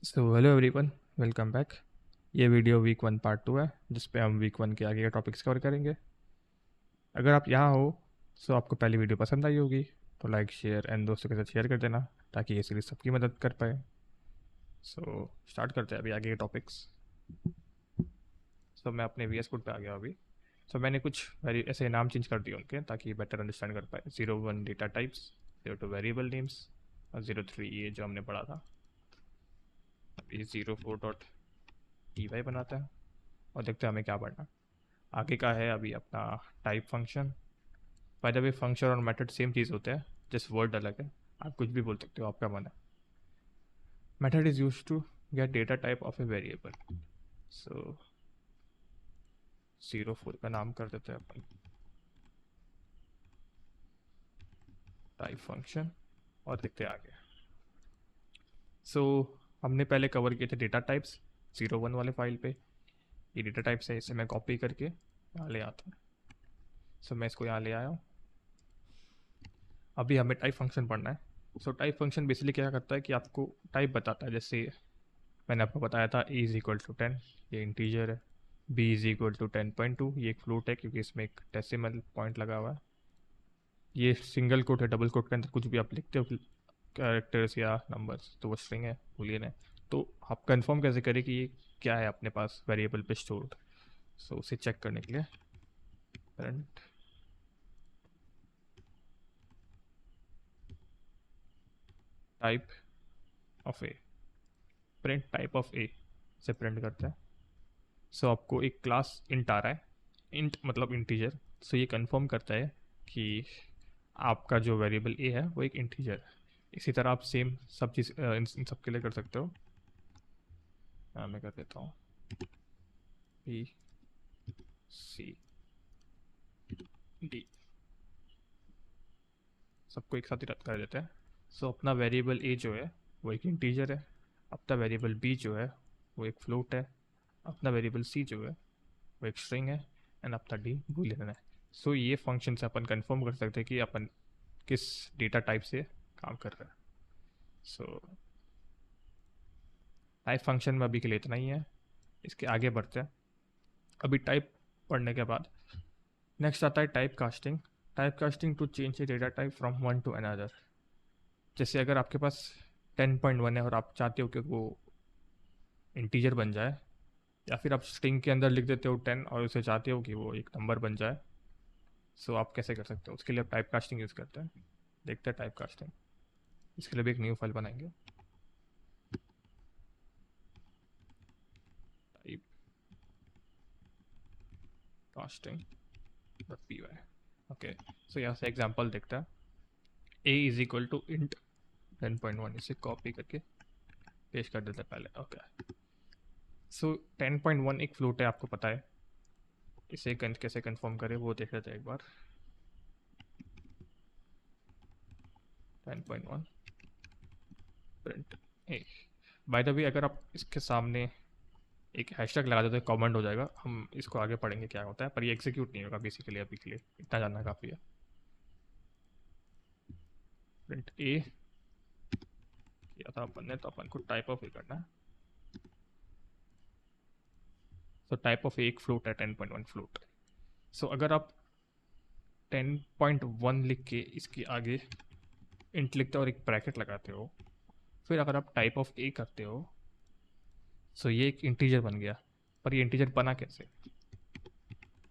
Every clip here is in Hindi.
So hello everyone, welcome back. ये वीडियो वीक 1 पार्ट 2 है, जिस पे हम वीक 1 के आगे का टॉपिक्स कवर करेंगे। अगर आप यहाँ हो तो आपको पहली वीडियो पसंद आई होगी, तो लाइक शेयर एंड दोस्तों के साथ शेयर कर देना, ताकि ये सीरीज सबकी मदद कर पाए। सो स्टार्ट करते हैं अभी आगे के टॉपिक्स। मैं अपने वी एस कोड पे आ गया अभी। मैंने कुछ वेरी ऐसे नाम चेंज कर दिए उनके, ताकि बेटर अंडरस्टैंड कर पाए। 0 1 डेटा टाइप्स, 0 2 वेरिएबल नेम्स, और 0 3 ये जो हमने पढ़ा था। अभी 0 4 डॉट ई वाई बनाते हैं और देखते हैं हमें क्या पढ़ना। आगे का है अभी अपना type function. By the way, function और मेथड सेम चीज़ होते हैं, जस्ट वर्ड अलग है। आप कुछ भी बोल सकते हो, आपका मन है। Method is use to get data type of a variable. So 0 4 का नाम कर देते हैं अपन टाइप फंक्शन, और देखते हैं आगे। सो हमने पहले कवर किए थे डेटा टाइप्स 0 1 वाले फाइल पे। ये डेटा टाइप्स है, इसे मैं कॉपी करके यहाँ ले आता हूँ। मैं इसको यहाँ ले आया हूँ। अभी हमें टाइप फंक्शन पढ़ना है। टाइप फंक्शन बेसिकली क्या करता है कि आपको टाइप बताता है। जैसे मैंने आपको बताया था ए इज़ इक्वल टू 10, ये इंटीजर है। बी इज़ इक्वल टू 10.2, ये एक फ्लोट है क्योंकि इसमें एक डेसिमल पॉइंट लगा हुआ है। ये सिंगल कोट है, डबल कोट के अंदर कुछ भी आप लिखते हो कैरेक्टर्स या नंबर्स, तो वो स्ट्रिंग है, बूलियन है। तो आप कंफर्म कैसे करें कि ये क्या है अपने पास वेरिएबल पे स्टोर्ड। उसे चेक करने के लिए print type of a, print type of a से प्रिंट करते हैं। आपको एक क्लास इंट आ रहा है, इंट मतलब इंटीजर। ये कंफर्म करता है कि आपका जो वेरिएबल ए है वो एक इंटीजर है। इसी तरह आप सेम सब चीज़ इन सब के लिए कर सकते हो। मैं कर देता हूँ बी सी डी, सबको एक साथ ही रद्द कर देते हैं। अपना वेरिएबल ए जो है वो एक इंटीजर है, अपना वेरिएबल बी जो है वो एक फ्लोट है, अपना वेरिएबल सी जो है वो एक स्ट्रिंग है, एंड अपना डी बूलियन है। ये फंक्शन से अपन कंफर्म कर सकते हैं कि अपन किस डेटा टाइप से काम कर रहे हैं। टाइप फंक्शन में अभी के लिए इतना ही है। इसके आगे बढ़ते हैं। अभी टाइप पढ़ने के बाद नेक्स्ट आता है type casting. Type casting to change a data type from one to another. जैसे अगर आपके पास 10.1 है और आप चाहते हो कि वो इंटीजर बन जाए, या फिर आप स्ट्रिंग के अंदर लिख देते हो 10 और उसे चाहते हो कि वो एक नंबर बन जाए। आप कैसे कर सकते हो? उसके लिए आप टाइप कास्टिंग यूज़ करते हैं। देखते हैं टाइप कास्टिंग। इसके लिए भी एक न्यू फाइल बनाएंगे, type casting P Y. Okay, यहाँ से एग्जांपल देखते हैं। ए इज इक्वल टू इंट 10.1, इसे कॉपी करके पेस्ट कर देते हैं पहले। ओके, 10.1 एक फ्लोट है, आपको पता है। इसे कैसे कंफर्म करें वो देख लेते हैं एक बार। 10.1 print A. By the way, अगर आप इसके सामने एक हैशटैग लगा देते हैं, कमेंट हो जाएगा। हम इसको आगे पढ़ेंगे क्या होता है, पर ये एग्जीक्यूट नहीं होगा बेसिकली अभी के लिए, इतना जानना काफ़ी है। प्रिंट ए किया था अपन ने, तो अपन को टाइप ऑफ ए करना है। टाइप ऑफ ए एक फ्लोट है, 10.1 फ्लोट। अगर आप 10.1 लिख के इसके आगे इंट लिखते हो और एक ब्रैकेट लगाते हो, फिर अगर आप टाइप ऑफ ए करते हो, ये एक इंटीजर बन गया। पर ये इंटीजर बना कैसे?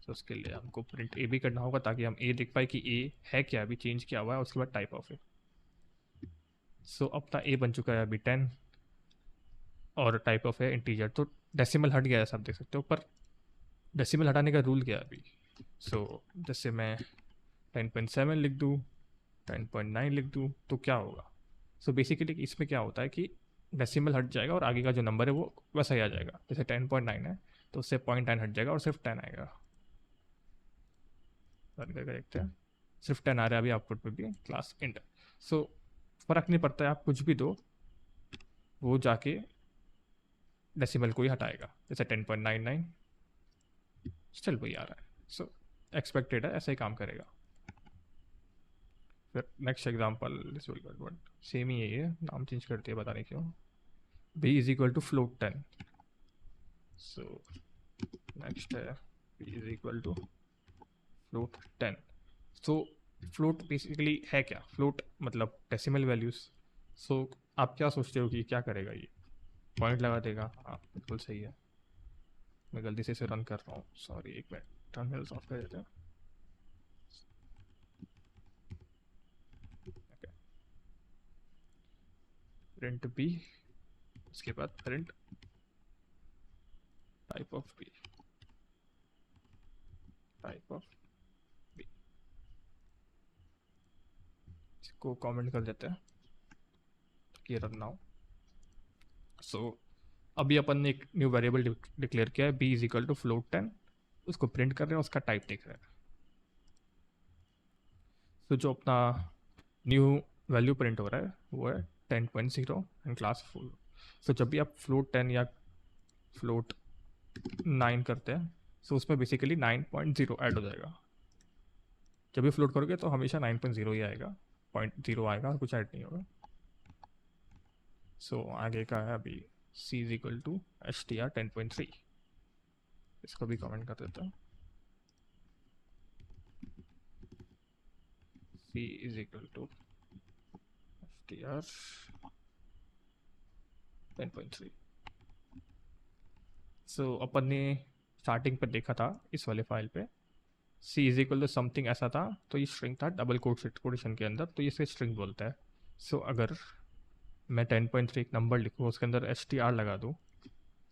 उसके लिए हमको प्रिंट ए भी करना होगा, ताकि हम ए देख पाए कि ए है क्या, अभी चेंज किया हुआ है, उसके बाद टाइप ऑफ ए। अपना ए बन चुका है अभी 10, और टाइप ऑफ है इंटीजर। तो डेसिमल हट गया है, सब देख सकते हो। पर डेसिमल हटाने का रूल क्या है अभी? जैसे मैं 10.7 लिख दूँ, 10.9 लिख दूँ, तो क्या होगा? बेसिकली इसमें क्या होता है कि डेसिमल हट जाएगा और आगे का जो नंबर है वो वैसा ही आ जाएगा। जैसे 10.9 है तो उससे 0.9 हट जाएगा और सिर्फ 10 आएगा। रन करके देखते हैं, सिर्फ 10 आ रहा है अभी आउटपुट पे भी, क्लास इंट। सो फर्क नहीं पड़ता है, आप कुछ भी दो, वो जाके डेसिमल को ही हटाएगा। जैसे 10.99 स्टिल वही आ रहा है। एक्सपेक्टेड है, ऐसा ही काम करेगा। फिर नेक्स्ट एग्जांपल, सेम ही है, ये नाम चेंज करते हैं, पता नहीं क्यों। B is equal to float 10. So next है B is equal to float 10. So float basically है क्या? फ्लोट मतलब डेसिमल वैल्यूज. सो आप क्या सोचते हो कि क्या करेगा ये? पॉइंट लगा देगा? हाँ बिल्कुल सही है. मैं गलती से इसे रन कर रहा हूँ, सॉरी. एक मिनट, टर्मिनल ऑफ कर देते हैं. ओके, प्रिंट बी, उसके बाद print type of b, type of b. इसको कमेंट कर देते हैं कि रन नाउ. सो अभी अपन ने एक न्यू वेरिएबल डिक्लेयर किया है, B is equal to float 10. उसको प्रिंट कर रहे हैं, उसका टाइप देख रहे हैं. तो जो अपना न्यू वैल्यू प्रिंट हो रहा है वो है 10.0 एंड क्लास फुल. सो जब भी आप फ्लोट 10 या फ्लोट 9 करते हैं, सो उसमें बेसिकली 9.0 ऐड हो जाएगा. जब भी फ्लोट करोगे तो हमेशा 9.0 ही आएगा, 0.0 आएगा और कुछ ऐड नहीं होगा. सो आगे का है अभी c is equal to str 10.3. इसको भी कमेंट कर देता हूँ. c is equal to str 10.3. So अपन ने स्टार्टिंग पर देखा था इस वाले फाइल पे c is equal to something ऐसा था, तो ये स्ट्रिंग था डबल कोटेशन के अंदर, तो ये इसे स्ट्रिंग बोलता है. सो अगर मैं 10.3 एक नंबर लिखूँ, उसके अंदर str लगा दूँ,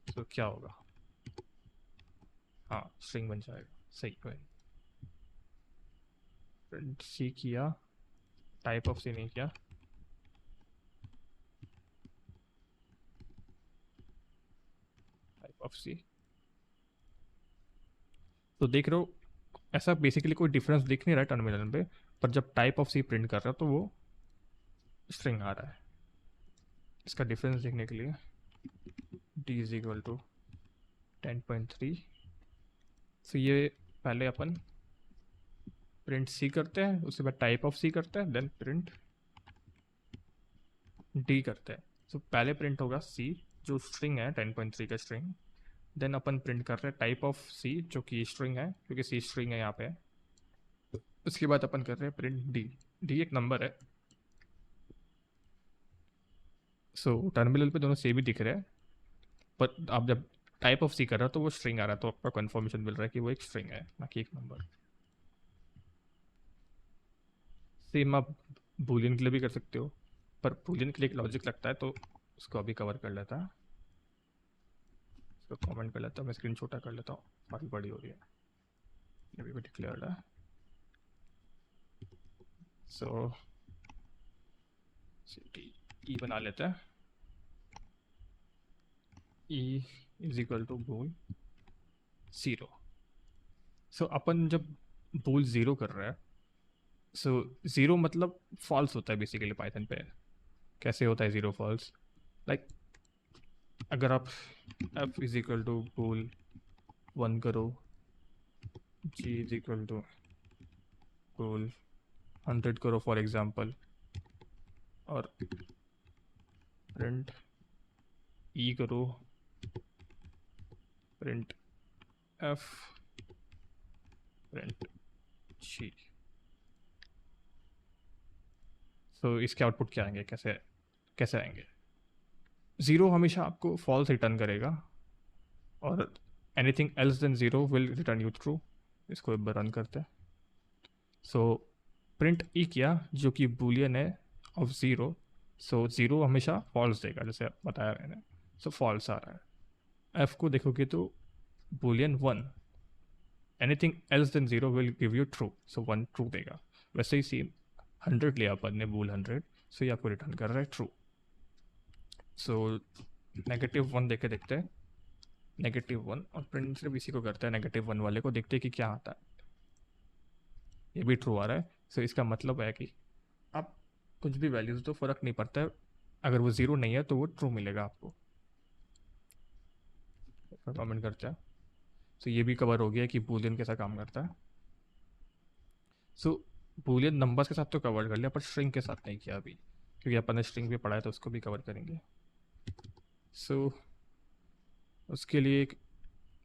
तो क्या होगा? हाँ स्ट्रिंग बन जाएगा. सही है. प्रिंट सी किया, टाइप ऑफ सी नहीं किया. टाइप ऑफ सी. तो देख रहे हो, ऐसा बेसिकली कोई डिफरेंस दिख नहीं रहा है टर्मिनल पे, पर जब टाइप ऑफ सी प्रिंट कर रहा है तो वो स्ट्रिंग आ रहा है. इसका डिफरेंस देखने के लिए d इज इक्वल टू 10.3. तो ये पहले अपन प्रिंट सी करते हैं, उसके बाद टाइप ऑफ सी करते हैं, देन प्रिंट डी करते हैं. तो पहले प्रिंट होगा सी जो स्ट्रिंग है 10.3 का स्ट्रिंग. देन अपन प्रिंट कर रहे हैं टाइप ऑफ सी जो कि स्ट्रिंग है, क्योंकि सी स्ट्रिंग है यहाँ पे. उसके बाद अपन कर रहे हैं प्रिंट डी. डी एक नंबर है. सो टर्मिनल पे दोनों सेम ही दिख रहे हैं, पर आप जब टाइप ऑफ सी कर रहे हो तो वो स्ट्रिंग आ रहा है, तो आपका कन्फर्मेशन मिल रहा है कि वो एक स्ट्रिंग है ना कि एक नंबर. सेम आप बूलियन के लिए भी कर सकते हो, पर बूलियन के लिए एक लॉजिक लगता है, तो उसको अभी कवर कर लेता है. इसको कमेंट कर लेता हूँ, मैं स्क्रीन छोटा कर लेता हूँ, काफ़ी बड़ी हो रही है. ये भी डिक्लेयर्ड है. सो ई बना लेते हैं. ई इज इक्वल टू बूल 0. सो अपन जब बूल 0 कर रहे हैं, सो ज़ीरो मतलब फॉल्स होता है बेसिकली पाइथन पे. कैसे होता है ज़ीरो फॉल्स? लाइक अगर आप f इज इक्वल टू बूल 1 करो, g इज इक्वल टू बूल 100 करो फॉर एग्जांपल, और प्रिंट ई करो, प्रिंट f, प्रिंट g. सो इसके आउटपुट क्या आएंगे? कैसे कैसे आएंगे? ज़ीरो हमेशा आपको फॉल्स रिटर्न करेगा, और anything else than zero will return you true. इसको एक बार रन करते हैं. सो प्रिंट ई किया जो कि बूलियन है ऑफ ज़ीरो. सो ज़ीरो हमेशा फॉल्स देगा, जैसे बताया मैंने. सो फॉल्स आ रहा है. एफ को देखोगे तो Boolean 1, anything else than zero will give you true, so 1 true देगा. वैसे ही सेम 100 लिया अपन ने, बूल 100, सो ये आपको रिटर्न कर रहा है ट्रू. सो -1 देके देखते हैं. -1, और प्रिंट सिर्फ इसी को करता है, -1 वाले को देखते हैं कि क्या आता है. ये भी ट्रू आ रहा है. सो इसका मतलब है कि आप कुछ भी वैल्यूज़ दो, फ़र्क नहीं पड़ता है. अगर वो ज़ीरो नहीं है तो वो ट्रू मिलेगा आपको. कमेंट करते हैं. सो ये भी कवर हो गया कि बूलियन कैसा काम करता है. सो बूलियन नंबर्स के साथ तो कवर कर लिया, पर स्ट्रिंग के साथ नहीं किया अभी, क्योंकि अपन ने स्ट्रिंग भी पढ़ा है, तो उसको भी कवर करेंगे. सो उसके लिए एक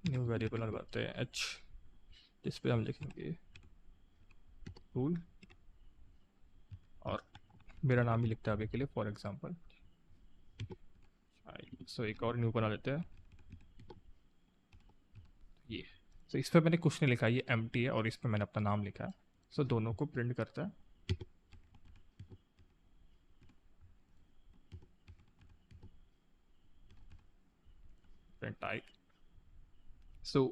न्यू वेरिएबल लगाते हैं h, जिस पे हम लिखेंगे रूल, और मेरा नाम ही लिखता है अभी के लिए फॉर एग्जांपल। सो एक और न्यू बना लेते हैं ये। सो इस पर मैंने कुछ नहीं लिखा, ये एम्प्टी है, और इस पर मैंने अपना नाम लिखा है। सो दोनों को प्रिंट करता है। Print type. सो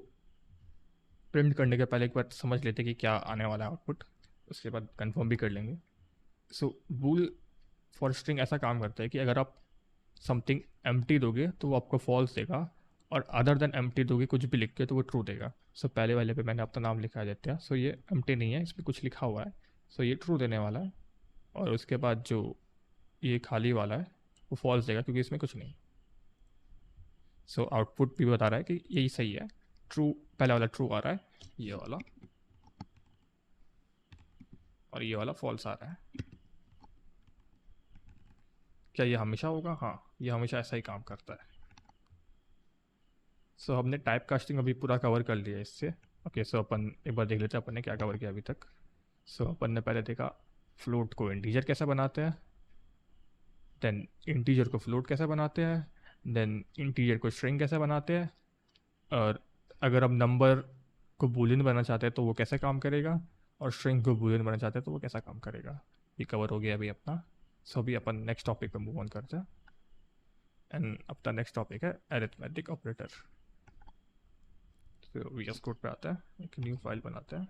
प्रिंट करने के पहले एक बार समझ लेते हैं कि क्या आने वाला है आउटपुट, उसके बाद कंफर्म भी कर लेंगे। सो बूल फॉर स्ट्रिंग ऐसा काम करता है कि अगर आप समथिंग एम्प्टी दोगे तो वो आपको फॉल्स देगा, और अदर देन एम्प्टी दोगे कुछ भी लिख के तो वो ट्रू देगा। सो पहले वाले पे मैंने अपना नाम लिखा देते हैं। सो ये एम्प्टी नहीं है, इसमें कुछ लिखा हुआ है। सो ये ट्रू देने वाला है, और उसके बाद जो ये खाली वाला है वो फॉल्स देगा क्योंकि इसमें कुछ नहीं। सो आउटपुट भी बता रहा है कि यही सही है, ट्रू, पहला वाला ट्रू आ रहा है, ये वाला, और ये वाला फॉल्स आ रहा है। क्या ये हमेशा होगा? हाँ, ये हमेशा ऐसा ही काम करता है। सो हमने टाइप कास्टिंग अभी पूरा कवर कर लिया इससे। ओके, सो अपन एक बार देख लेते हैं अपन ने क्या कवर किया अभी तक। सो अपन ने पहले देखा फ्लोट को इंटीजर कैसे बनाते हैं, देन इंटीजर को फ्लोट कैसे बनाते हैं, देन इंटीजर को स्ट्रिंग कैसे बनाते हैं, और अगर हम नंबर को बूलियन बनाना चाहते हैं तो वो कैसे काम करेगा, और स्ट्रिंग को बूलियन बनाना चाहते हैं तो वो कैसा काम करेगा। ये कवर हो गया अभी अपना। सो अभी अपन नेक्स्ट टॉपिक पे मूव ऑन करते हैं, एंड अपना नेक्स्ट टॉपिक है अरिथमेटिक ऑपरेटर। तो वीएस कोड पे आता है, एक न्यू फाइल बनाते हैं।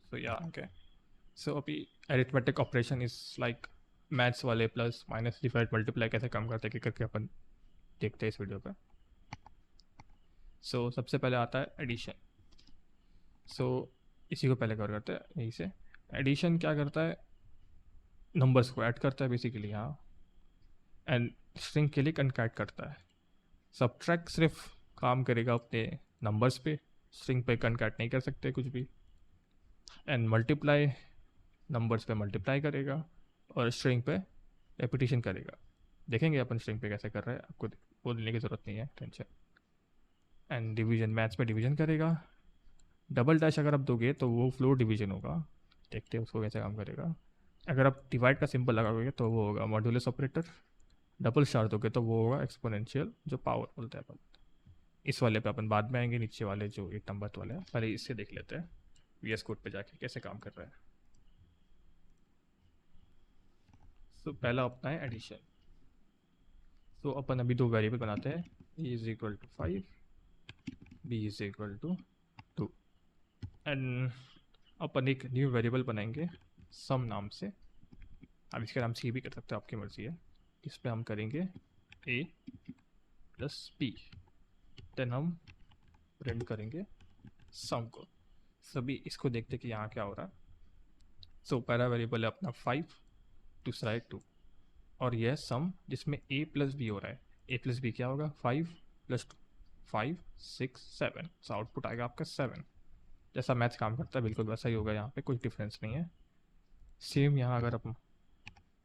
सो या ओके, सो अभी arithmetic operation is like maths वाले प्लस माइनस डिवाइड मल्टीप्लाई कैसे काम करते हैं कि करके अपन देखते हैं इस वीडियो पे। सो सबसे पहले आता है एडिशन। सो इसी को पहले कवर करते हैं यहीं से। एडिशन क्या करता है? नंबर्स को ऐड करता है बेसिकली, हाँ, एंड स्ट्रिंग के लिए कनकैट करता है। सब्ट्रैक्ट सिर्फ काम करेगा अपने नंबर्स पे, स्ट्रिंग पे कनकैट नहीं कर सकते कुछ भी। एंड मल्टीप्लाई नंबर्स पे मल्टीप्लाई करेगा, और स्ट्रिंग पे रेपिटेशन करेगा। देखेंगे अपन स्ट्रिंग पे कैसे कर रहे हैं, आपको बोलने की ज़रूरत नहीं है, टेंशन। एंड डिवीजन, मैथ्स में डिवीजन करेगा। डबल डैश अगर आप दोगे तो वो फ्लोर डिवीजन होगा, देखते हैं उसको कैसे काम करेगा। अगर आप डिवाइड का सिंबल लगाओगे तो वो होगा मॉड्यूलस ऑपरेटर। डबल स्टार दोगे तो वो होगा एक्सपोनेंशियल, जो पावर बोलते हैं अपन। इस वाले पे अपन बाद में आएंगे, नीचे वाले जो 8 नंबर वाले हैं, पहले इससे देख लेते हैं वीएस कोड पे जाके कैसे काम कर रहा है। तो पहला अपना है एडिशन। तो अपन अभी दो वेरिएबल बनाते हैं, ए is equal to 5, B is equal to 2, and अपन एक न्यू वेरिएबल बनाएंगे सम नाम से। आप इसके नाम से भी कर सकते हो, आपकी मर्जी है। इस पर हम करेंगे ए प्लस बी, देन हम प्रिंट करेंगे सम को। सभी इसको देखते कि यहाँ क्या हो रहा है। सो पहला वेरिएबल है अपना 5, दूसरा है 2, और यह सम जिसमें ए प्लस बी हो रहा है। ए प्लस बी क्या होगा? 5 प्लस 2, 5 6 7। सो आउटपुट आएगा आपका 7। जैसा मैथ्स काम करता है बिल्कुल वैसा ही होगा, यहाँ पे कुछ डिफरेंस नहीं है। सेम यहाँ अगर आप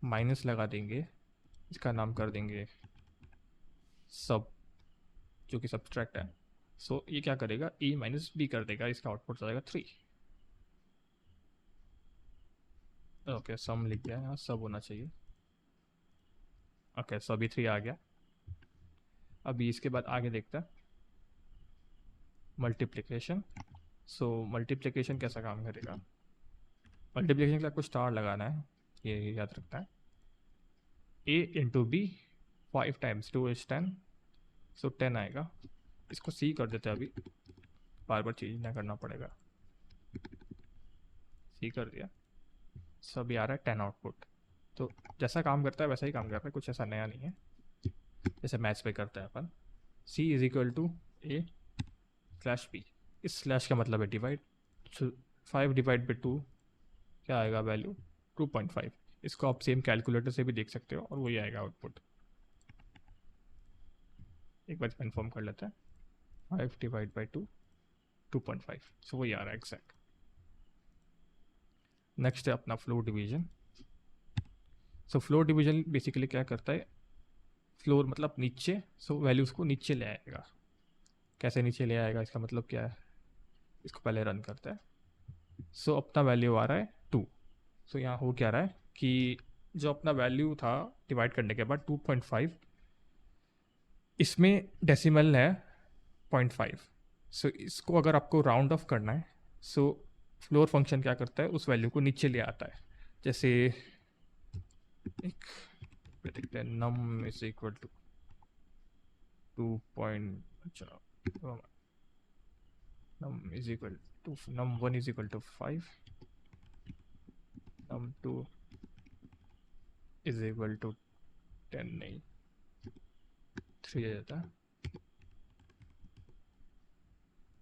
माइनस लगा देंगे, इसका नाम कर देंगे सब, जो कि सब्सट्रैक्ट है। सो ये क्या करेगा? ए माइनस बी कर देगा, इसका आउटपुट आएगा 3। ओके, सम लिख दिया, यहाँ सब होना चाहिए। ओके, सो अभी 3 आ गया। अभी इसके बाद आगे देखते हैं मल्टीप्लिकेशन। सो मल्टीप्लिकेशन कैसा काम करेगा? मल्टीप्लिकेशन के लिए आपको स्टार लगाना है, ये याद रखना है। ए इंटू बी, 5 टाइम्स 2 इज 10, सो 10 आएगा। इसको सी कर देते हैं अभी, बार बार चेंज ना करना पड़ेगा। सी कर दिया, सो अभी आ रहा है 10 आउटपुट। तो जैसा काम करता है वैसा ही काम कर रहा है, कुछ ऐसा नया नहीं है, जैसे मैथ्स पे करते हैं अपन। C is equal to A slash B, इस स्लैश का मतलब है डिवाइड। 5 डिवाइड बाई 2 क्या आएगा वैल्यू? 2.5। इसको आप सेम कैलकुलेटर से भी देख सकते हो, और वही आएगा आउटपुट। एक बार कंफर्म कर लेते हैं। 5 डिवाइड बाई 2 2.5, सो वही आ रहा है एग्जैक्ट। नेक्स्ट है अपना फ्लोर डिवीजन। सो फ्लोर डिवीजन बेसिकली क्या करता है, फ्लोर मतलब नीचे, सो वैल्यूज़ को नीचे ले आएगा। कैसे नीचे ले आएगा, इसका मतलब क्या है, इसको पहले रन करता है। सो अपना वैल्यू आ रहा है 2। सो यहाँ हो क्या रहा है कि जो अपना वैल्यू था डिवाइड करने के बाद 2.5, इसमें डेसिमल है 0.5। सो इसको अगर आपको राउंड ऑफ करना है, सो फ्लोर फंक्शन क्या करता है, उस वैल्यू को नीचे ले आता है। जैसे एक देखते हैं, num is equal to 2 point, अच्छा num is equal to num1 is equal to 5, num2 is equal to 10 नहीं 3 आ जाता है,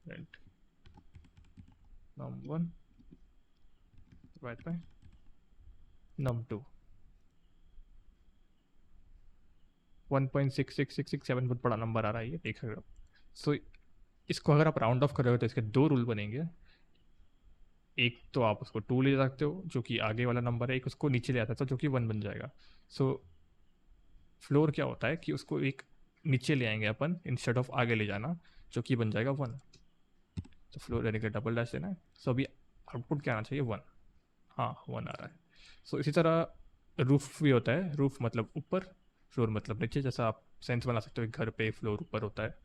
rent num1 divided by num2 1.66667 बहुत बड़ा नंबर आ रहा है, ये देख रहे हो। सो इसको अगर आप राउंड ऑफ करोगे तो इसके दो रूल बनेंगे। एक तो आप उसको 2 ले सकते हो जो कि आगे वाला नंबर है, एक उसको नीचे ले आता है जो कि 1 बन जाएगा। सो फ्लोर क्या होता है कि उसको एक नीचे ले आएंगे अपन इंस्टेड ऑफ आगे ले जाना, जो कि बन जाएगा 1। तो फ्लोर यानी कि डबल डैश देना है। सो अभी आउटपुट क्या आना चाहिए, 1। हाँ 1 आ रहा है। सो इसी तरह रूफ भी होता है, रूफ मतलब ऊपर, फ्लोर मतलब नीचे। जैसा आप सेंस बना सकते हो एक घर पे फ्लोर ऊपर होता है,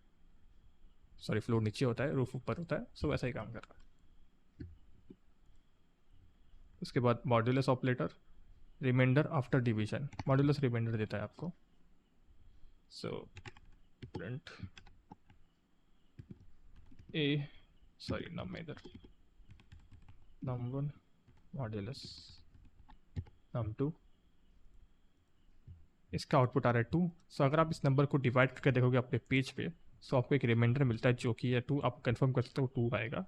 सॉरी फ्लोर नीचे होता है, रूफ ऊपर होता है। सो वैसा ही काम कर रहा है। उसके बाद modulus operator, reminder after division. Modulus reminder देता है आपको। सो प्रिंट ए, सॉरी नम इधर, num1 मॉड्यूलस num2, इसका आउटपुट आ रहा है 2। सो अगर आप इस नंबर को डिवाइड करके देखोगे अपने पेज पे, सो आपको एक रिमाइंडर मिलता है जो कि है 2। आप कंफर्म कर सकते हो 2 आएगा।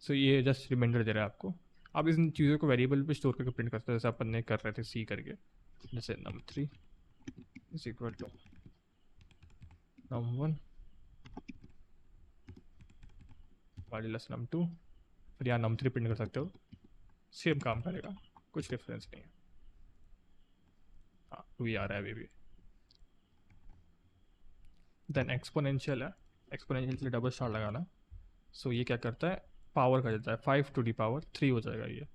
सो ये जस्ट रिमाइंडर दे रहा है आपको। आप इन चीज़ों को वेरिएबल पे स्टोर करके प्रिंट करते हो, जैसे अपन ने कर रहे थे सी करके। जैसे num3 is equal to num1 modulus num2, फिर यहाँ num3 प्रिंट कर सकते हो, सेम काम करेगा, कुछ डिफरेंस नहीं है। हाँ 2 ही आ रहा है अभी भी। देन एक्सपोनेंशियल है, एक्सपोनेंशियल के लिए डबल स्टार लगाना। सो ये क्या करता है, पावर कर देता है, 5 टू दी पावर 3 हो जाएगा ये।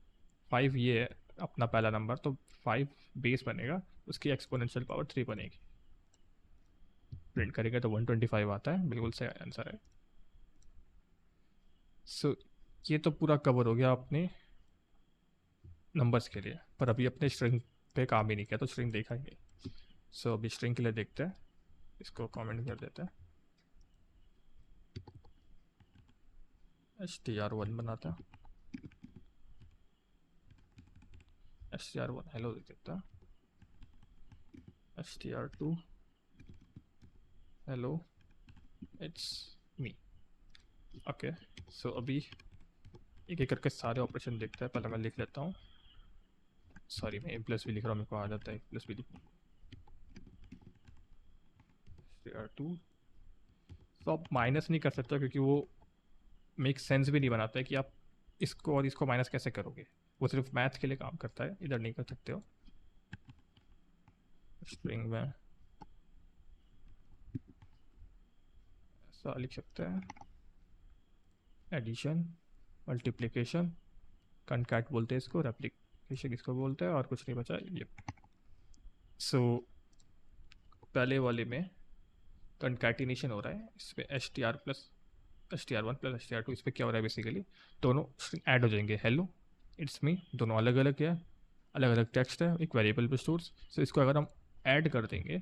5 ये है अपना पहला नंबर, तो 5 बेस बनेगा, उसकी एक्सपोनेंशियल पावर 3 बनेगी। प्रिंट करेंगे तो 125 आता है, बिल्कुल सही आंसर है। सो ये तो पूरा कवर हो गया अपने नंबर्स के लिए, पर अभी अपने स्ट्रिंग पे काम ही नहीं किया, तो स्ट्रिंग देखा ही नहीं। सो अभी स्ट्रिंग के लिए देखते हैं, इसको कमेंट कर देते हैं, str1 बनाता है, str1 हेलो देख देता है, str2 hello it's me. Okay so अभी एक एक करके सारे ऑपरेशन देखते हैं। पहले मैं लिख लेता हूँ, सॉरी मैं प्लस भी लिख रहा हूँ, मेरे को आ जाता है प्लस भी लिखना। str2, तो आप माइनस नहीं कर सकते क्योंकि वो मेक सेंस भी नहीं बनाता है कि आप इसको और इसको माइनस कैसे करोगे, वो सिर्फ मैथ के लिए काम करता है, इधर नहीं कर सकते हो। स्ट्रिंग में ऐसा लिख सकते हैं, एडिशन, मल्टीप्लिकेशन, कनकैट बोलते हैं इसको, रेप्लिकेशन इसको बोलते हैं, और कुछ नहीं बचा ये। सो पहले वाले में कनकैटिनेशन हो रहा है, इसमें str plus str1 plus str2, इस पर क्या हो रहा है बेसिकली, दोनों स्ट्रिंग ऐड हो जाएंगे। हेलो इट्स मी, दोनों अलग अलग है, अलग अलग टेक्स्ट है, एक वेरिएबल पे स्टोर्स। सो इसको अगर हम ऐड कर देंगे,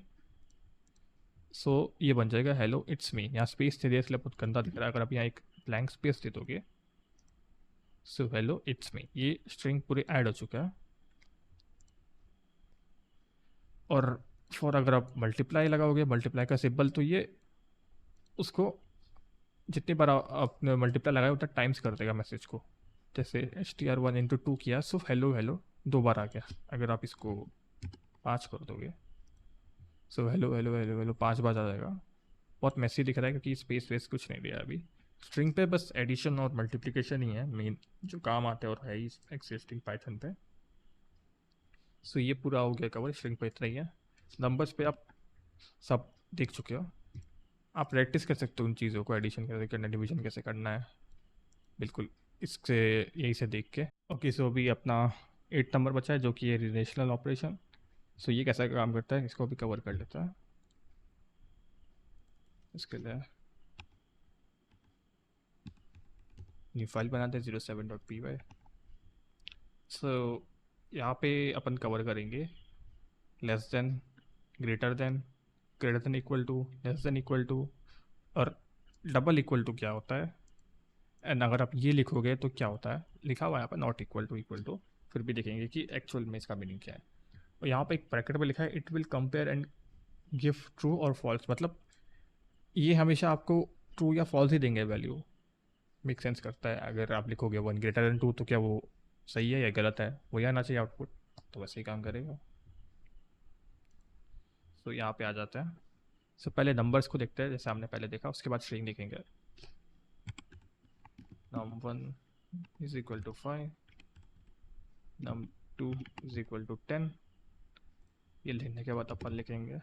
सो ये बन जाएगा हेलो इट्स मी। यहाँ स्पेस दे दिया इसलिए बहुत गंदा दिख रहा है, अगर आप यहाँ एक ब्लैंक स्पेस दे दोगे, सो हेलो इट्स मी, ये स्ट्रिंग पूरे ऐड हो चुका है। और फॉर अगर आप मल्टीप्लाई लगाओगे, मल्टीप्लाई का सिंबल, तो ये उसको जितनी बार आपने मल्टीप्लाई लगाया उतना टाइम्स कर देगा मैसेज को। जैसे str1 इंटू 2 किया, सो हेलो हेलो 2 बार आ गया। अगर आप इसको 5 कर दोगे, so hello hello hello hello 5 बार आ जाएगा। बहुत मैसी दिख रहा है क्योंकि स्पेस वेस कुछ नहीं दिया अभी। स्ट्रिंग पे बस एडिशन और मल्टीप्लिकेशन ही है मेन जो काम आते हैं और है ही एग्जिस्टिंग पाइथन पे। सो ये पूरा हो गया कवर, स्ट्रिंग पे इतना ही है। नंबर्स पे आप सब देख चुके हो, आप प्रैक्टिस कर सकते हो उन चीज़ों को, एडिशन कैसे करना है, डिवीजन कैसे करना है, बिल्कुल इससे यही से देख के। ओके, सो अभी अपना 8 नंबर बचा है जो कि है रिलेशनल ऑपरेशन। सो ये कैसा काम करता है इसको भी कवर कर लेता है। इसके लिए न्यू फाइल बनाते हैं 07.py। सो यहाँ पे अपन कवर करेंगे less than, greater than, greater than equal to, less than equal to, और डबल इक्वल टू क्या होता है, एंड अगर आप ये लिखोगे तो क्या होता है, लिखा हुआ है यहाँ पर not equal to, equal to, फिर भी देखेंगे कि एक्चुअल में इसका मीनिंग क्या है। और यहाँ पे एक ब्रैकेट में लिखा है it will compare and give true और फॉल्स, मतलब ये हमेशा आपको ट्रू या फॉल्स ही देंगे वैल्यू। मेक सेंस करता है, अगर आप लिखोगे 1 > 2 तो क्या वो सही है या गलत है, वो ही आना चाहिए आउटपुट, तो वैसे ही काम करेगा। तो यहाँ पे आ जाता है। सो पहले नंबर्स को देखते हैं जैसे हमने पहले देखा, उसके बाद स्ट्रिंग देखेंगे। num1 is equal to 5, num2 is equal to 10। ये लिखने के बाद अपन लिखेंगे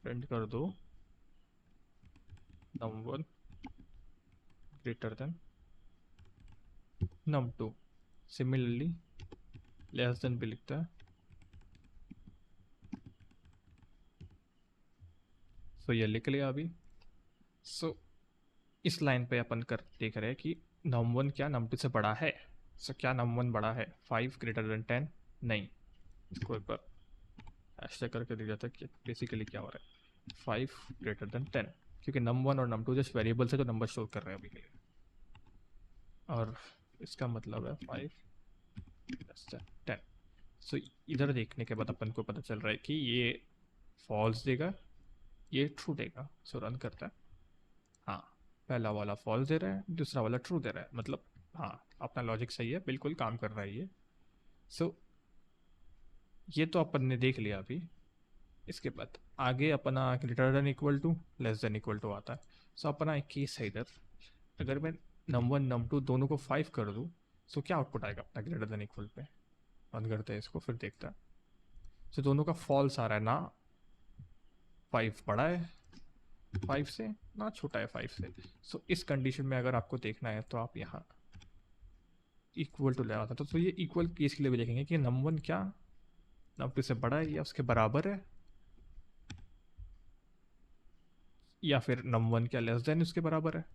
प्रिंट कर दो num1 greater than num2। Similarly less than भी लिखता है। सो ये लिख लिया अभी। सो इस लाइन पे अपन कर देख रहे हैं कि num1 क्या num2 से बड़ा है। सो क्या num1 बड़ा है 5 ग्रेटर देन 10? नहीं। इसको एक बार हैशटैग करके दिख जाता है कि बेसिकली क्या हो रहा है, 5 ग्रेटर देन 10, क्योंकि num1 और num2 जस्ट वेरिएबल से जो नंबर स्टोर कर रहे हैं अभी के लिए, और इसका मतलब है 5 प्लस 10। सो इधर देखने के बाद अपन को पता चल रहा है कि ये फॉल्स देगा, ये ट्रू देगा। सो रन करता है। हाँ, पहला वाला फॉल्स दे रहा है, दूसरा वाला ट्रू दे रहा है, मतलब हाँ अपना लॉजिक सही है, बिल्कुल काम कर रहा है ये। सो ये तो अपन ने देख लिया अभी। इसके बाद आगे अपना greater than equal to, less than equal to आता है। सो अपना एक केस है इधर, अगर मैं num1 num2 दोनों को 5 कर दूँ, सो क्या आउटपुट आएगा अपना ग्रेटर देन इक्वल पे। बंद करते हैं इसको, फिर देखते हैं। सो दोनों का फॉल्स आ रहा है ना, 5 बड़ा है 5 से, ना छोटा है 5 से। सो इस कंडीशन में अगर आपको देखना है तो आप यहाँ इक्वल टू लगाता है, तो ये इक्वल केस के लिए भी देखेंगे कि num1 क्या num2 से बड़ा है या उसके बराबर है, या फिर num1 क्या लेस देन उसके बराबर है।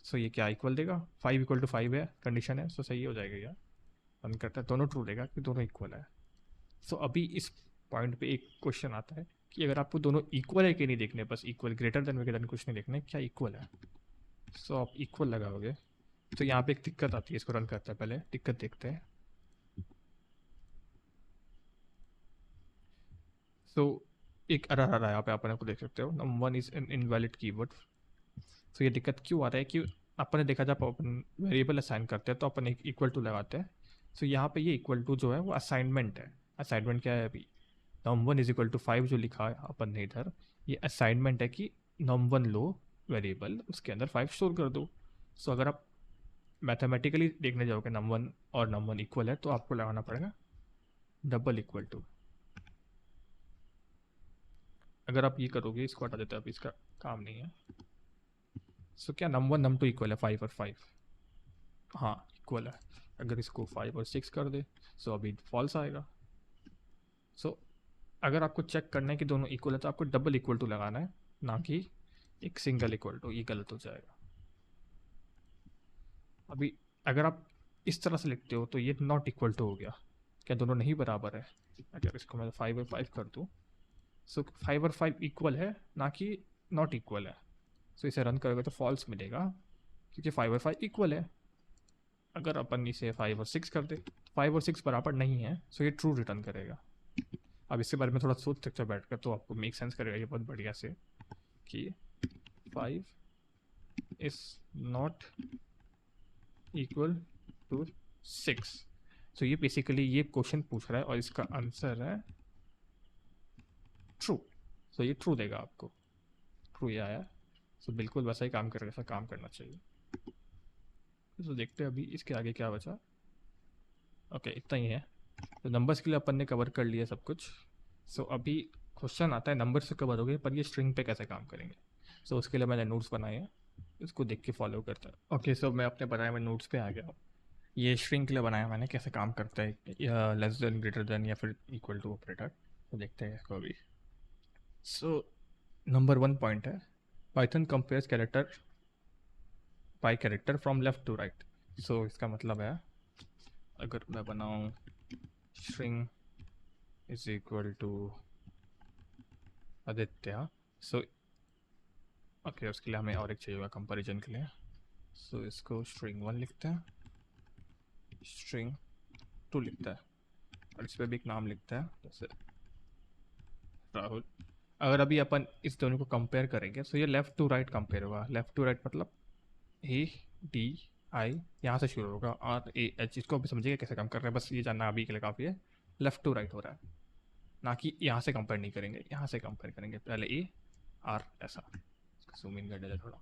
सो ये क्या इक्वल देगा, 5 = 5 है, कंडीशन है, सो सही हो जाएगा यार। बंद करता है, दोनों ट्रू देगा कि दोनों इक्वल है। सो अभी इस पॉइंट पे एक क्वेश्चन आता है कि अगर आपको दोनों इक्वल है कि नहीं देखने, बस इक्वल, ग्रेटर देन कुछ नहीं देखना है, क्या इक्वल है। सो आप इक्वल लगाओगे तो यहाँ पे एक दिक्कत आती है, इसको रन करता है, पहले दिक्कत देखते हैं। सो एक एरर आ रहा है यहाँ पे, आप आपको देख सकते हो num1 is an invalid keyword. तो ये दिक्कत क्यों आ रहा है कि अपन ने देखा जब अपन वेरिएबल असाइन करते हैं तो अपन एक इक्वल टू लगाते हैं। सो यहाँ पे ये इक्वल टू जो है वो असाइनमेंट है। असाइनमेंट क्या है, अभी num1 इज इक्वल टू 5 जो लिखा है अपन ने इधर, ये असाइनमेंट है कि num1 लो वेरिएबल, उसके अंदर 5 स्टोर कर दो। सो अगर आप मैथमेटिकली देखने जाओगे num1 और num1 इक्वल है तो आपको लगाना पड़ेगा डबल इक्वल टू। अगर आप ये करोगे, इसको हटा देते हैं, अब इसका काम नहीं है। सो क्या num1 num2 इक्वल है 5 और 5? हाँ इक्वल है। अगर इसको 5 और 6 कर दे, सो अभी फॉल्स आएगा। सो अगर आपको चेक करना है कि दोनों इक्वल है तो आपको डबल इक्वल टू लगाना है, ना कि एक सिंगल इक्वल टू, ये गलत हो जाएगा। अभी अगर आप इस तरह से लिखते हो तो ये नॉट इक्वल टू हो गया, क्या दोनों नहीं बराबर है। अगर इसको मैं 5 और 5 कर दूँ, सो 5 और 5 इक्वल है, ना कि नॉट इक्वल है। सो इसे रन करोगे तो फॉल्स मिलेगा, क्योंकि 5 और 5 इक्वल है। अगर अपन इसे 5 और 6 कर दे, 5 और 6 बराबर नहीं है, सो ये ट्रू रिटर्न करेगा। अब इसके बारे में थोड़ा सोच सकते हो बैठकर, तो आपको मेक सेंस करेगा ये बहुत बढ़िया से कि 5 इज नॉट इक्वल टू 6। सो ये बेसिकली ये क्वेश्चन पूछ रहा है और इसका आंसर है ट्रू। सो ये ट्रू देगा आपको, ट्रू ये आया। सो बिल्कुल वैसा ही काम कर, वैसा काम करना चाहिए। तो देखते हैं अभी इसके आगे क्या बचा। ओके, इतना ही है। तो नंबर्स के लिए अपन ने कवर कर लिया सब कुछ। सो अभी क्वेश्चन आता है नंबर से कवर हो गए, पर ये स्ट्रिंग पे कैसे काम करेंगे। सो उसके लिए मैंने नोट्स बनाए हैं, इसको देख के फॉलो करता है। ओके, सो मैं अपने बनाए हुए नोट्स पे आ गया हूँ। ये स्ट्रिंग के लिए बनाया मैंने, कैसे काम करता है या लेस देन, ग्रेटर देन या फिर इक्वल टू ऑपरेटर। तो देखते हैं इसको अभी। सो नंबर 1 पॉइंट है, Python compares character by character from left to right. So इसका मतलब है, अगर मैं बनाऊँ string is equal to Aditya, so okay, उसके लिए हमें और एक चाहिए होगा कंपैरिजन के लिए। सो इसको स्ट्रिंग 1 लिखते हैं, स्ट्रिंग 2 लिखता है, और इस पर भी एक नाम लिखता है जैसे राहुल। अगर अभी अपन इस दोनों को कंपेयर करेंगे, सो ये लेफ़्ट टू राइट कंपेयर होगा। लेफ़्ट टू राइट मतलब ए डी आई यहाँ से शुरू होगा, आर ए एच। इसको अभी समझिएगा कैसे काम कर रहे हैं, बस ये जानना अभी के लिए काफ़ी है। लेफ़्ट टू राइट हो रहा है, ना कि यहाँ से कंपेयर नहीं करेंगे, यहाँ से कंपेयर करेंगे। पहले ए आर ऐसा। जूम इन कर देते थोड़ा।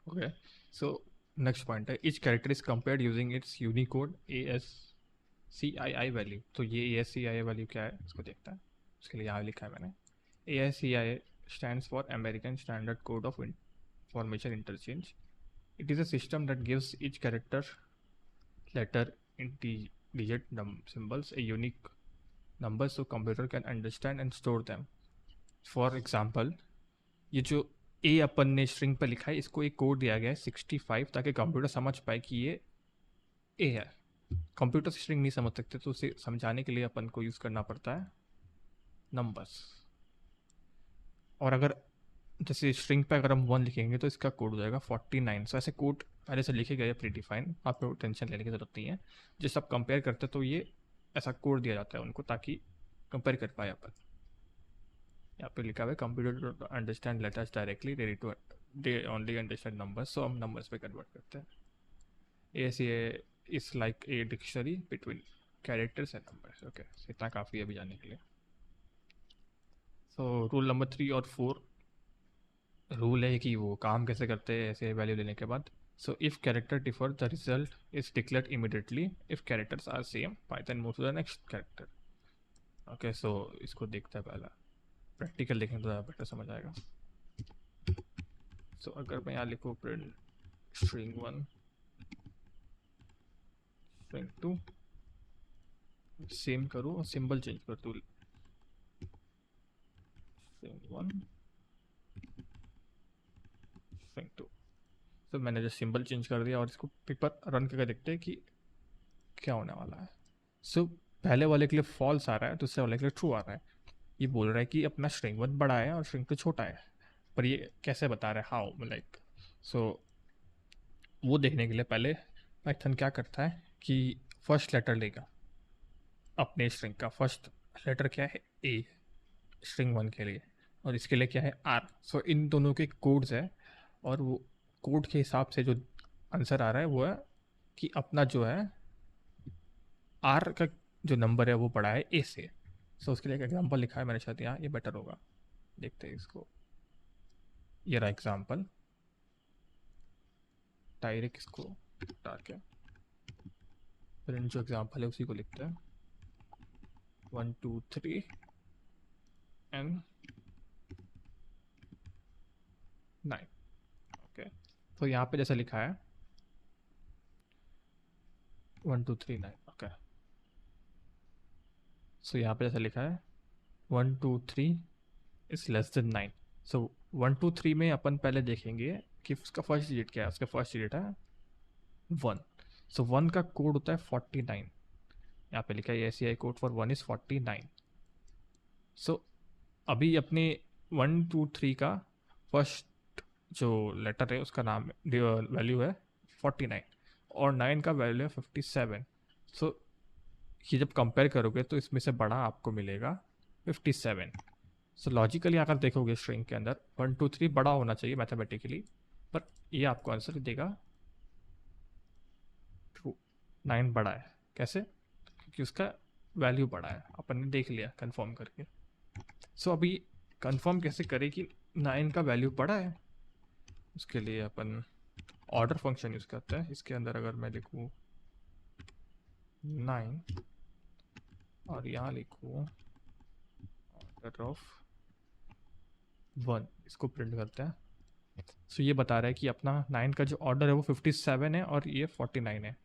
ओके, सो नेक्स्ट पॉइंट है, each character is compared using its Unicode A S C I I value. तो ये ए एस सी आई वैल्यू क्या है इसको देखता है। उसके लिए यहाँ लिखा है मैंने, A S C I stands for American standard code of information interchange. It is a system that gives each character letter in digit symbols a unique number so computer can understand and store them. For example, ये जो ए अपन ने स्ट्रिंग पर लिखा है, इसको एक कोड दिया गया है 65, ताकि कंप्यूटर समझ पाए कि ये ए है। कंप्यूटर स्ट्रिंग नहीं समझ सकते, तो उसे समझाने के लिए अपन को यूज़ करना पड़ता है नंबर्स। और अगर जैसे स्ट्रिंग पे अगर हम 1 लिखेंगे तो इसका कोड हो जाएगा 49। सो ऐसे कोड पहले से लिखे गए प्री डिफाइन, आपको टेंशन लेने की ज़रूरत नहीं है। जैसे आप कंपेयर करते तो ये ऐसा कोड दिया जाता है उनको, ताकि कंपेयर कर पाए अपन। यहाँ पे लिखा हुआ है computer to understand letters directly, they only understand numbers. So हम नंबर्स पे कन्वर्ट करते हैं। ए is like a dictionary between characters and numbers. Okay, इतना काफ़ी है अभी जाने के लिए। सो रूल नंबर 3 और 4 रूल है कि वो काम कैसे करते हैं ऐसे वैल्यू लेने के बाद। So if character differ the result is declared immediately. If characters are same Python move to the next character. Okay, so इसको देखते हैं पहला, प्रैक्टिकल देखेंगे तो ज़्यादा बेटर समझ आएगा। सो अगर मैं यहाँ लिखूँ प्रिंट स्ट्रिंग 1 स्ट्रिंग 2, सेम करूँ और सिंबल चेंज कर दूँ, स्ट्रिंग 1 स्ट्रिंग 2। तो मैंने जो सिंबल चेंज कर दिया, और इसको पेपर रन करके देखते हैं कि क्या होने वाला है। सो पहले वाले के लिए फॉल्स आ रहा है, दूसरे वाले के लिए ट्रू आ रहा है। ये बोल रहा है कि अपना स्ट्रिंग 1 बड़ा है और स्ट्रिंग 2 छोटा है, पर ये कैसे बता रहा है, हाउ लाइक। सो वो देखने के लिए पहले पाइथन क्या करता है कि फर्स्ट लेटर लेगा अपने स्ट्रिंग का। फर्स्ट लेटर क्या है, ए, स्ट्रिंग 1 के लिए, और इसके लिए क्या है, आर। सो इन दोनों के कोड्स है, और वो कोड के हिसाब से जो आंसर आ रहा है वो है कि अपना जो है आर का जो नंबर है वो बड़ा है ए से। सो उसके लिए एक एग्जांपल लिखा है मैंने, शायद यहाँ ये बेटर होगा। देखते हैं इसको, ये रहा एग्जांपल। डायरेक्ट इसको डाल के प्रिंट जो एग्जांपल है उसी को लिखते हैं 1 2 3 एंड 9। ओके, तो यहाँ पे जैसे लिखा है 1 2 3 9। ओके, सो यहाँ पे जैसे लिखा है 1 2 3 इज लेस देन 9। सो 1 2 3 में अपन पहले देखेंगे कि उसका फर्स्ट डिजिट क्या है। उसका फर्स्ट डिजिट है 1। सो 1 का कोड होता है 49। यहाँ पे लिखा है ASCII कोड फॉर 1 इज 49। सो अभी अपने 1 2 3 का फर्स्ट जो लेटर है उसका नाम वैल्यू है 49, और 9 का वैल्यू है 57। सो ये जब कंपेयर करोगे तो इसमें से बड़ा आपको मिलेगा 57। सो लॉजिकली अगर देखोगे स्ट्रिंग के अंदर 1 2 3 बड़ा होना चाहिए मैथमेटिकली, पर ये आपको आंसर देगा ट्रू, 9 बड़ा है। कैसे? क्योंकि उसका वैल्यू बड़ा है, अपन ने देख लिया कंफर्म करके। सो अभी कंफर्म कैसे करें कि 9 का वैल्यू बड़ा है। उसके लिए अपन ऑर्डर फंक्शन यूज़ करते हैं। इसके अंदर अगर मैं लिखूँ 9 और यहाँ लिखूँ ऑर्डर ऑफ 1, इसको प्रिंट करते हैं। सो ये बता रहा है कि अपना 9 का जो ऑर्डर है वो 57 है और ये 49 है।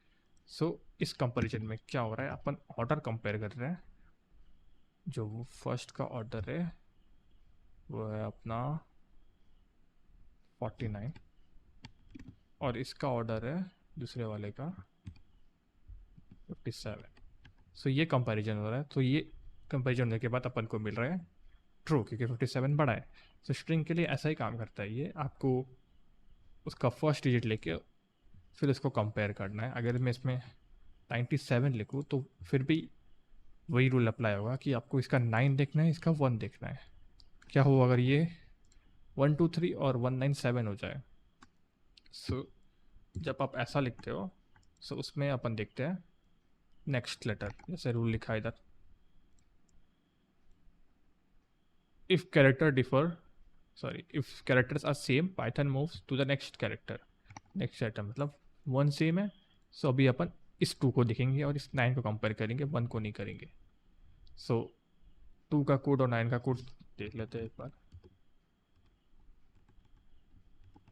सो इस कंपैरिजन में क्या हो रहा है, अपन ऑर्डर कंपेयर कर रहे हैं। जो वो फर्स्ट का ऑर्डर है वो है अपना 49 और इसका ऑर्डर है दूसरे वाले का 57। सो ये कंपैरिजन हो रहा है। तो ये कंपैरिजन होने के बाद अपन को मिल रहा है ट्रू, क्योंकि 57 बड़ा है। सो स्ट्रिंग के लिए ऐसा ही काम करता है ये, आपको उसका फर्स्ट डिजिट लेके फिर इसको कंपेयर करना है। अगर मैं इसमें 97 लिखूँ तो फिर भी वही रूल अप्लाई होगा कि आपको इसका 9 देखना है, इसका 1 देखना है। क्या हो अगर ये 123 और 197 हो जाए। सो जब आप ऐसा लिखते हो सो उसमें अपन देखते हैं नेक्स्ट लेटर, जैसे रूल लिखा है इधर, if character differ if characters are same Python moves to the next character. Next character मतलब 1 सेम है, सो अभी अपन इस 2 को देखेंगे और इस 9 को कंपेयर करेंगे, 1 को नहीं करेंगे। सो 2 का कोड और 9 का कोड देख लेते हैं एक बार।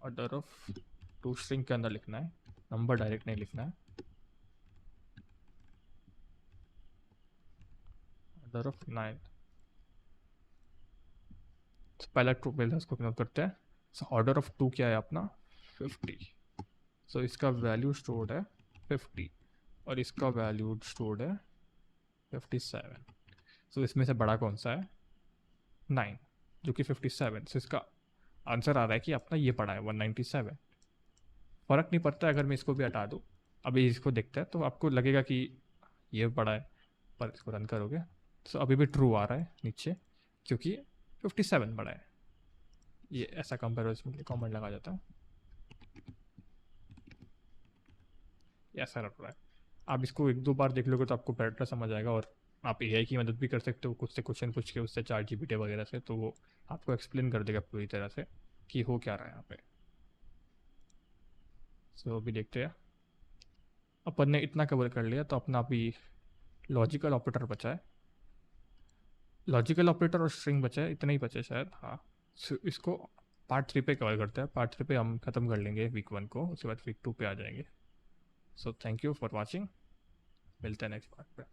ऑर्डर ऑफ 2 स्ट्रिंग के अंदर लिखना है, नंबर डायरेक्ट नहीं लिखना है। ऑर्डर ऑफ 9, पहला ट्रू पहले उसको नोट करते हैं। सो ऑर्डर ऑफ 2 क्या है अपना 50। सो इसका वैल्यू स्टोर्ड है 50 और इसका वैल्यू स्टोर्ड है 57। सो इसमें से बड़ा कौन सा है 9 जो कि 57। सो इसका आंसर आ रहा है कि अपना ये पड़ा है 197। फ़र्क नहीं पड़ता अगर मैं इसको भी हटा दूँ। अभी इसको देखते हैं तो आपको लगेगा कि ये बड़ा है, पर इसको रन करोगे सो अभी भी ट्रू आ रहा है नीचे, क्योंकि 57 बड़ा है। ये ऐसा कंपेरिजन कॉमेंट लगा जाता है, ये ऐसा लग रहा है। आप इसको 1-2 बार देख लोगे तो आपको बेटर समझ आएगा। और आप एआई की मदद भी कर सकते हो, कुछ से क्वेश्चन पूछ के उससे चार जीपीटी वगैरह से, तो वो आपको एक्सप्लेन कर देगा पूरी तरह से कि हो क्या रहा है यहाँ पे। सो अभी देखते हैं, अपन ने इतना कवर कर लिया तो अपना अभी लॉजिकल ऑपरेटर बचा है। लॉजिकल ऑपरेटर और स्ट्रिंग बचा है, इतना ही बचा है शायद। हाँ, सो इसको पार्ट 3 पे कवर करते हैं। पार्ट 3 पे हम ख़त्म कर लेंगे वीक 1 को, उसके बाद वीक 2 पे आ जाएंगे। So thank you for watching, मिलते हैं नेक्स्ट पार्ट पे।